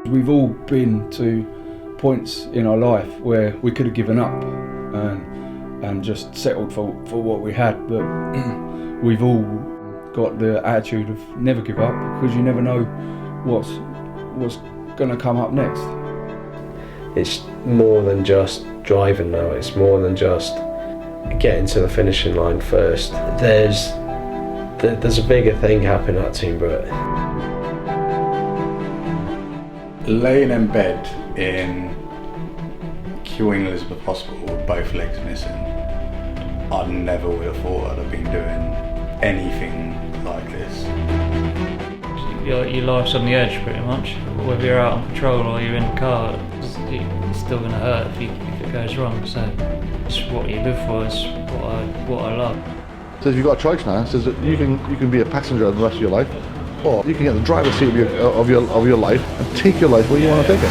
We've all been to points in our life where we could have given up and just settled for what we had, but we've all got the attitude of never give up, because you never know what's going to come up next. It's more than just driving now, it's more than just getting to the finishing line first. There's a bigger thing happening at Team BRIT. Laying in bed in Queen Elizabeth Hospital with both legs missing, I never would have thought I'd have been doing anything like this. Your life's on the edge pretty much. Whether you're out on patrol or you're in the car, it's still going to hurt if it goes wrong. So it's what you live for, it's what I love. So if you've got a choice now, it says that you can be a passenger the rest of your life, or you can get the driver's seat of your life and take your life where you want to take it.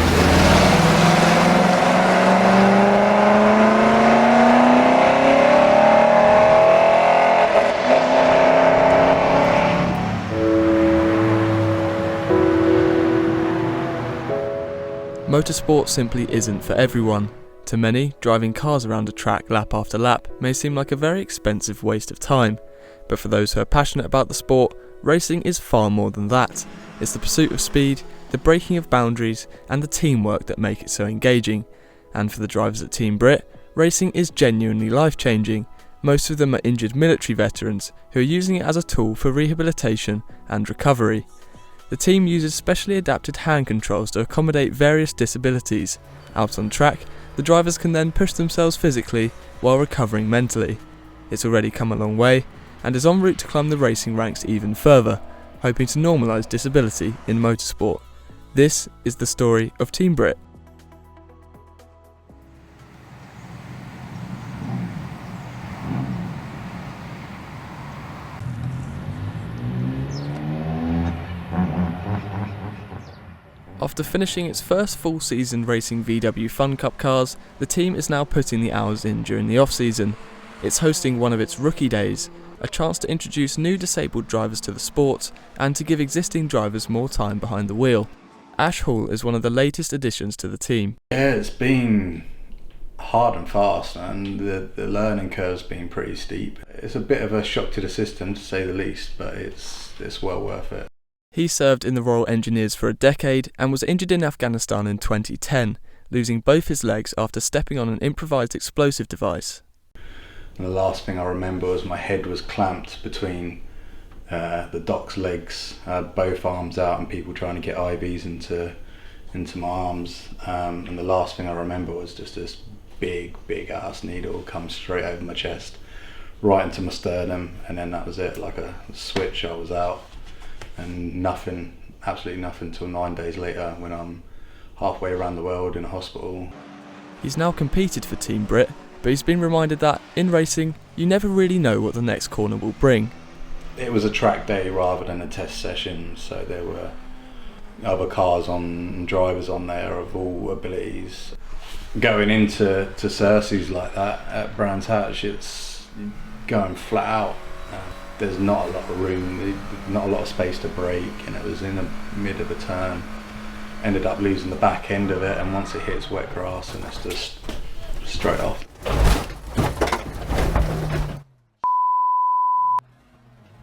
Motorsport simply isn't for everyone. To many, driving cars around a track lap after lap may seem like a very expensive waste of time. But for those who are passionate about the sport, racing is far more than that. It's the pursuit of speed, the breaking of boundaries, and the teamwork that make it so engaging. And for the drivers at Team BRIT, racing is genuinely life-changing. Most of them are injured military veterans who are using it as a tool for rehabilitation and recovery. The team uses specially adapted hand controls to accommodate various disabilities. Out on track, the drivers can then push themselves physically while recovering mentally. It's already come a long way and is en route to climb the racing ranks even further, hoping to normalise disability in motorsport. This is the story of Team BRIT. After finishing its first full season racing VW Fun Cup cars, the team is now putting the hours in during the off-season. It's hosting one of its rookie days, a chance to introduce new disabled drivers to the sport and to give existing drivers more time behind the wheel. Ash Hall is one of the latest additions to the team. Yeah, it's been hard and fast, and the learning curve's been pretty steep. It's a bit of a shock to the system, to say the least, but it's well worth it. He served in the Royal Engineers for a decade and was injured in Afghanistan in 2010, losing both his legs after stepping on an improvised explosive device. And the last thing I remember was my head was clamped between the doc's legs. I had both arms out and people trying to get IVs into my arms. And the last thing I remember was just this big ass needle come straight over my chest, right into my sternum, and then that was it, like a switch. I was out. And nothing, absolutely nothing, till 9 days later when I'm halfway around the world in a hospital. He's now competed for Team BRIT, but he's been reminded that, in racing, you never really know what the next corner will bring. It was a track day rather than a test session, so there were other cars on and drivers on there of all abilities. Going into Cersei's like that at Brands Hatch, it's going flat out. There's not a lot of room, not a lot of space to brake, and it was in the mid of the turn. Ended up losing the back end of it, and once it hits wet grass, and it's just straight off.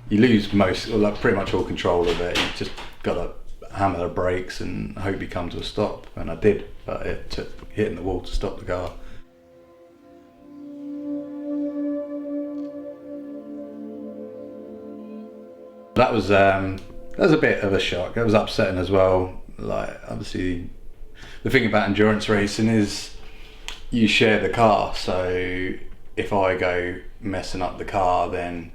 You lose pretty much all control of it. You just got to hammer the brakes and hope you come to a stop, and I did, but it took hitting the wall to stop the car. That was a bit of a shock. That was upsetting as well. Like, obviously, the thing about endurance racing is you share the car. So if I go messing up the car, then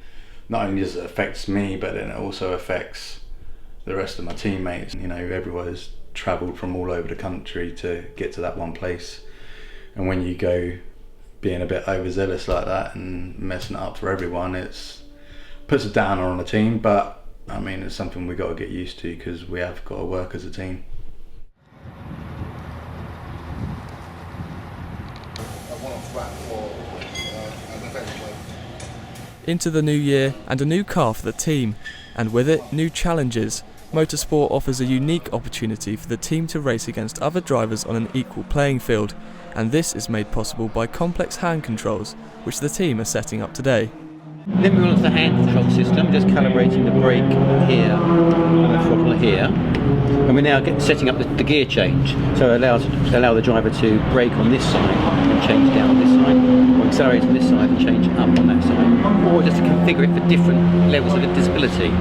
not only does it affect me, but then it also affects the rest of my teammates. You know, everyone's travelled from all over the country to get to that one place, and when you go being a bit overzealous like that and messing it up for everyone, it's puts a downer on the team. But I mean, it's something we got to get used to because we have got to work as a team. Into the new year and a new car for the team, and with it new challenges. Motorsport offers a unique opportunity for the team to race against other drivers on an equal playing field, and this is made possible by complex hand controls, which the team are setting up today. Then we want the hand control system, just calibrating the brake here and the throttle here. And we're now setting up the gear change, so it allow the driver to brake on this side and change down on this side, or accelerate on this side and change up on that side, or just to configure it for different levels of disability.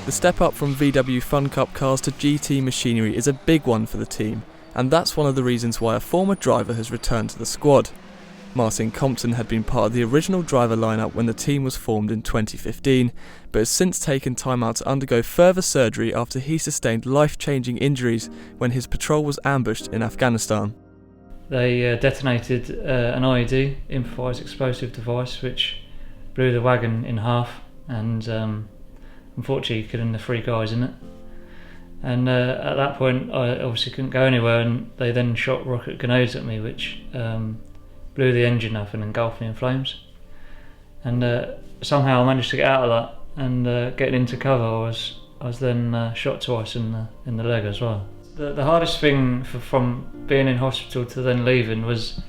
The step up from VW Fun Cup cars to GT machinery is a big one for the team, and that's one of the reasons why a former driver has returned to the squad. Martin Compton had been part of the original driver lineup when the team was formed in 2015, but has since taken time out to undergo further surgery after he sustained life-changing injuries when his patrol was ambushed in Afghanistan. They detonated an IED, improvised explosive device, which blew the wagon in half, and unfortunately killing the 3 guys in it. And at that point I obviously couldn't go anywhere, and they then shot rocket grenades at me, which blew the engine up and engulfed me in flames. And somehow I managed to get out of that, and getting into cover I was then shot twice in the leg as well. The hardest thing from being in hospital to then leaving was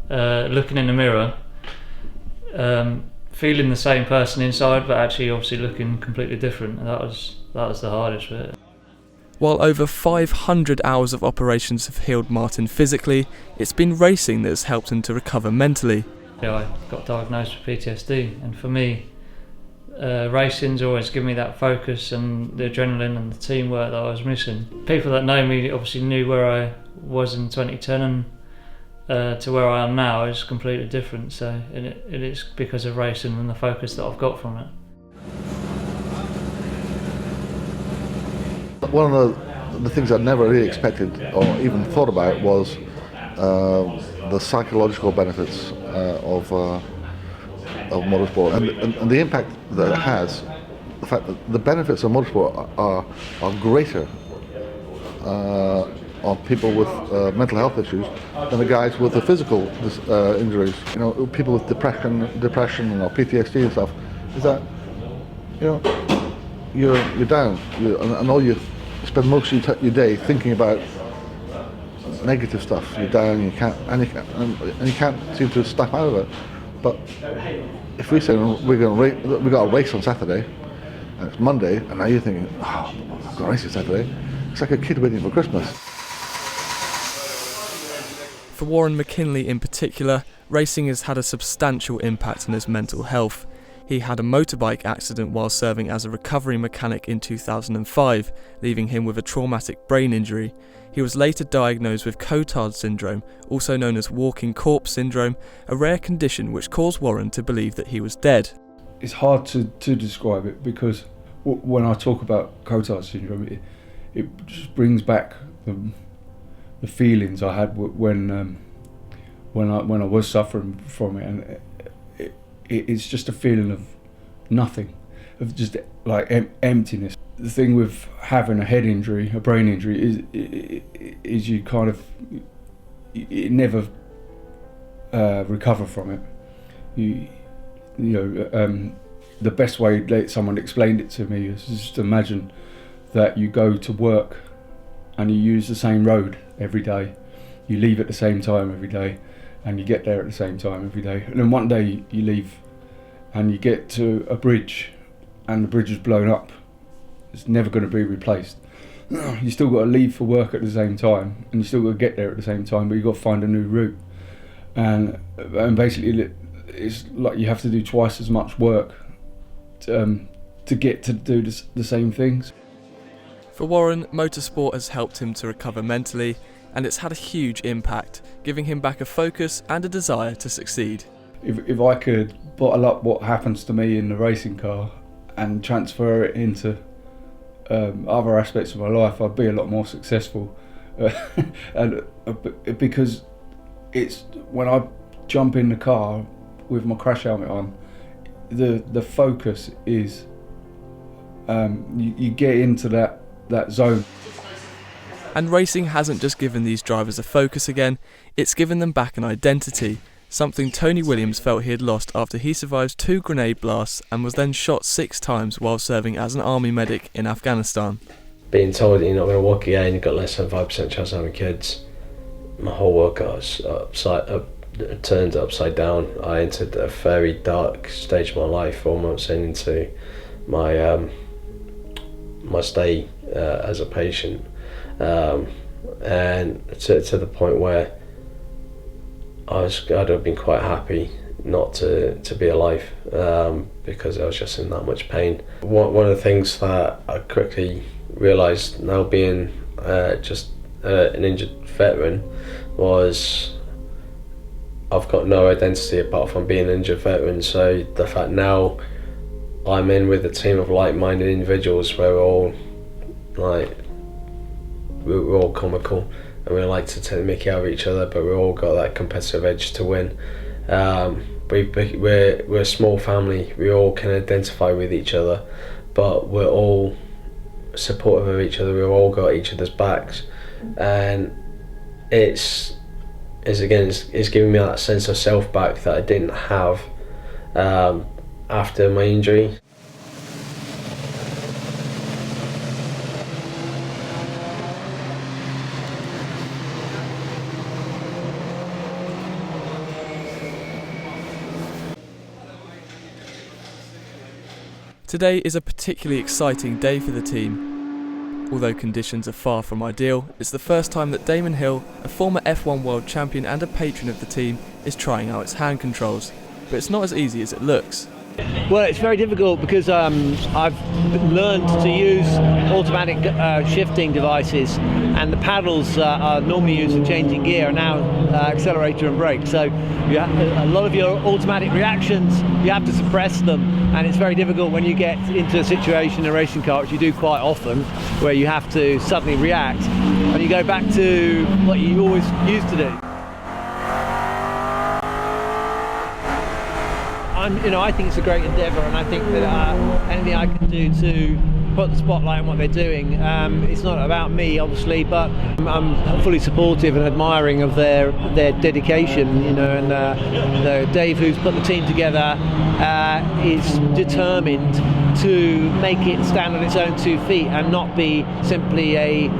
looking in the mirror, feeling the same person inside, but actually obviously looking completely different. And that was the hardest bit. While over 500 hours of operations have healed Martin physically, it's been racing that has helped him to recover mentally. I got diagnosed with PTSD, and for me, racing's always given me that focus and the adrenaline and the teamwork that I was missing. People that know me obviously knew where I was in 2010, and to where I am now is completely different. So it is because of racing and the focus that I've got from it. One of the things I never really expected or even thought about was the psychological benefits of motorsport and the impact that it has. The fact that the benefits of motorsport are greater on people with mental health issues than the guys with the physical injuries. You know, people with depression and PTSD and stuff. Is that, you know, you're down, and all you spend most of your day thinking about negative stuff. You're down, you can't seem to snap out of it. But if we say we got a race on Saturday, and it's Monday, and now you're thinking, oh, I've got a race on Saturday. It's like a kid waiting for Christmas. For Warren McKinley in particular, racing has had a substantial impact on his mental health. He had a motorbike accident while serving as a recovery mechanic in 2005, leaving him with a traumatic brain injury. He was later diagnosed with Cotard syndrome, also known as walking corpse syndrome, a rare condition which caused Warren to believe that he was dead. It's hard to describe it, because when I talk about Cotard syndrome, it just brings back the feelings I had when I was suffering from it, and it's just a feeling of nothing, of just like emptiness. The thing with having a head injury, a brain injury, is you kind of never recover from it. The best way that someone explained it to me is just imagine that you go to work and you use the same road every day. You leave at the same time every day, and you get there at the same time every day. And then one day you leave and you get to a bridge and the bridge is blown up. It's never going to be replaced. You still got to leave for work at the same time, and you still got to get there at the same time, but you've got to find a new route. And basically it's like you have to do twice as much work to get to do the same things. For Warren, motorsport has helped him to recover mentally, and it's had a huge impact, giving him back a focus and a desire to succeed. If I could bottle up what happens to me in the racing car and transfer it into other aspects of my life, I'd be a lot more successful. And because it's when I jump in the car with my crash helmet on, the focus is you get into that zone. And racing hasn't just given these drivers a focus again, it's given them back an identity. something Tony Williams felt he had lost after he survived 2 grenade blasts and was then shot 6 times while serving as an army medic in Afghanistan. Being told that you're not going to walk again, you've got less than 5% chance of having kids, my whole world got turned upside down. I entered a very dark stage of my life 4 months into my my stay as a patient, and to the point where I'd have been quite happy not to be alive, because I was just in that much pain. One of the things that I quickly realised, now being just an injured veteran, was I've got no identity apart from being an injured veteran. So the fact now I'm in with a team of like-minded individuals where we're all comical and we like to take the mickey out of each other, but we've all got that competitive edge to win. We're a small family, we all can identify with each other, but we're all supportive of each other, we've all got each other's backs, and it's giving me that sense of self back that I didn't have after my injury. Today is a particularly exciting day for the team. Although conditions are far from ideal, it's the first time that Damon Hill, a former F1 world champion and a patron of the team, is trying out its hand controls. But it's not as easy as it looks. Well, it's very difficult because I've learned to use automatic shifting devices, and the paddles are normally used for changing gear are now accelerator and brake. So a lot of your automatic reactions, you have to suppress them, and it's very difficult when you get into a situation in a racing car, which you do quite often, where you have to suddenly react and you go back to what you always used to do. I think it's a great endeavour, and I think that anything I can do to put the spotlight on what they're doing, it's not about me obviously, but I'm fully supportive and admiring of their dedication, and Dave, who's put the team together, is determined to make it stand on its own 2 feet and not be simply an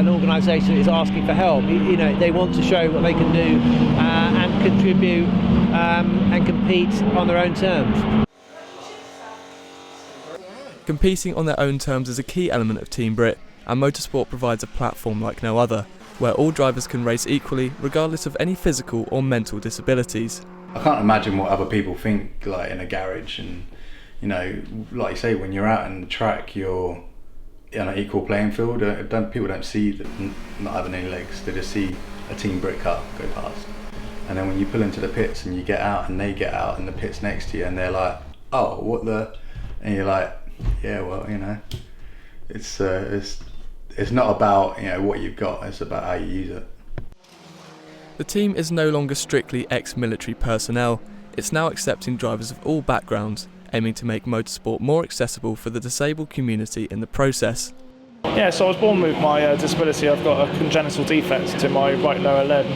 organisation that is asking for help. They want to show what they can do and contribute and compete on their own terms. Competing on their own terms is a key element of Team BRIT, and Motorsport provides a platform like no other, where all drivers can race equally regardless of any physical or mental disabilities. I can't imagine what other people think like in a garage, and like you say, when you're out on the track you're on an equal playing field. People don't see that not having any legs, they just see a Team BRIT car go past. And then when you pull into the pits and you get out and they get out in the pits next to you and they're like, oh, what the, and you're like, yeah, well, it's not about what you've got, it's about how you use it. The team is no longer strictly ex-military personnel, it's now accepting drivers of all backgrounds, aiming to make motorsport more accessible for the disabled community in the process. Yeah, so I was born with my disability. I've got a congenital defect to my right lower limb.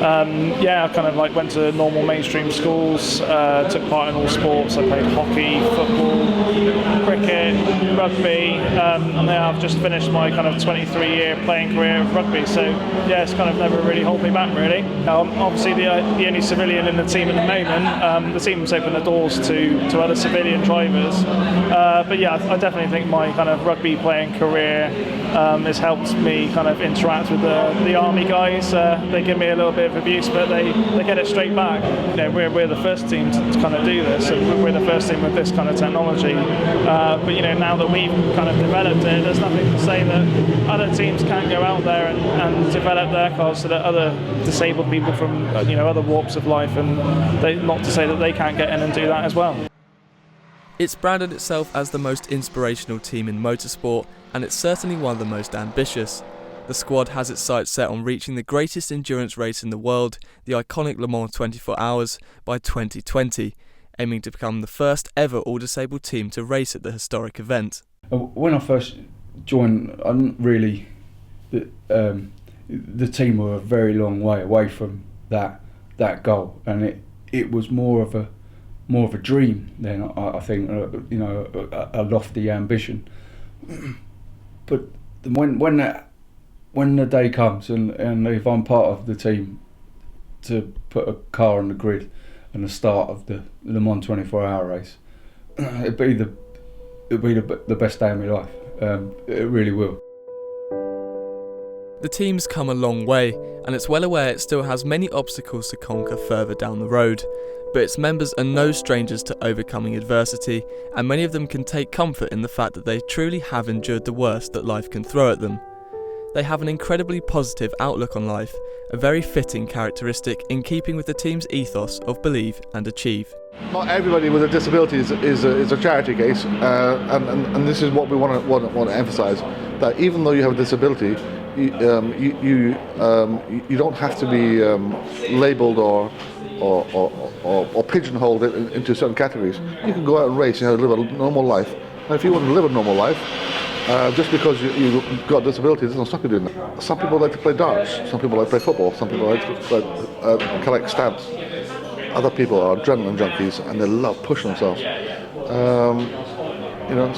I kind of went to normal mainstream schools, took part in all sports. I played hockey, football, cricket, rugby, and now I've just finished my kind of 23-year playing career of rugby. So yeah, it's kind of never really held me back really. Obviously the only civilian in the team at the moment. The team's opened the doors to other civilian drivers. But yeah, I definitely think my kind of rugby playing career has helped me kind of interact with the army guys. They give me a little bit of abuse, but they get it straight back. We're the first team to kind of do this, and we're the first team with this kind of technology. But now that we've kind of developed it, there's nothing to say that other teams can't go out there and develop their cars so that other disabled people from other walks of life, and not to say that they can't get in and do that as well. It's branded itself as the most inspirational team in motorsport, and it's certainly one of the most ambitious. The squad has its sights set on reaching the greatest endurance race in the world, the iconic Le Mans 24 Hours, by 2020, aiming to become the first ever all-disabled team to race at the historic event. When I first joined, I didn't really the team were a very long way away from that goal, and it was more of a dream then. I think a lofty ambition. But when the day comes, and if I'm part of the team to put a car on the grid and the start of the Le Mans 24-hour race, it'd be the best day of my life. It really will. The team's come a long way, and it's well aware it still has many obstacles to conquer further down the road. But its members are no strangers to overcoming adversity, and many of them can take comfort in the fact that they truly have endured the worst that life can throw at them. They have an incredibly positive outlook on life, a very fitting characteristic in keeping with the team's ethos of believe and achieve. Not everybody with a disability is a charity case, and this is what we want to emphasise, that even though you have a disability, you don't have to be labelled or pigeonholed into certain categories. You can go out and race and live a normal life. And if you want to live a normal life, just because you've got a disability doesn't stop you doing that. Some people like to play darts, some people like to play football, some people like to collect stamps. Other people are adrenaline junkies and they love pushing themselves.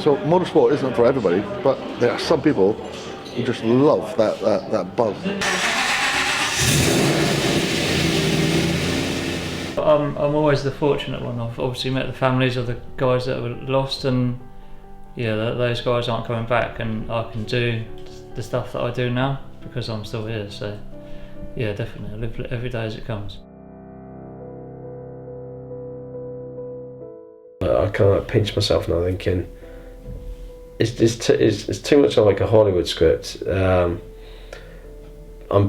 So motorsport isn't for everybody, but there are some people who just love that buzz. I'm always the fortunate one. I've obviously met the families of the guys that were lost, and those guys aren't coming back, and I can do the stuff that I do now because I'm still here. So yeah, definitely I live every day as it comes. I kind of pinch myself now thinking it's too much like a Hollywood script. I'm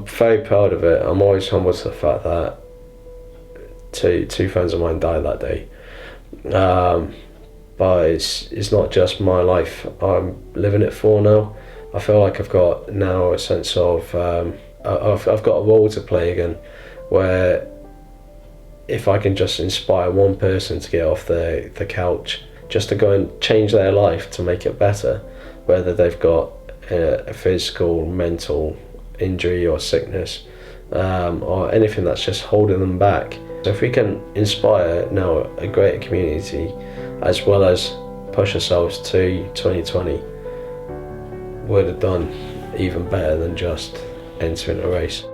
very proud of it. I'm always humbled to the fact that two friends of mine died that day. But it's not just my life. I'm living it for now. I feel like I've got now a sense of I've got a role to play again, where if I can just inspire one person to get off the couch, just to go and change their life to make it better, whether they've got a physical, mental injury or sickness, or anything that's just holding them back. So if we can inspire now a greater community, as well as push ourselves to 2020, we'd have done even better than just entering a race.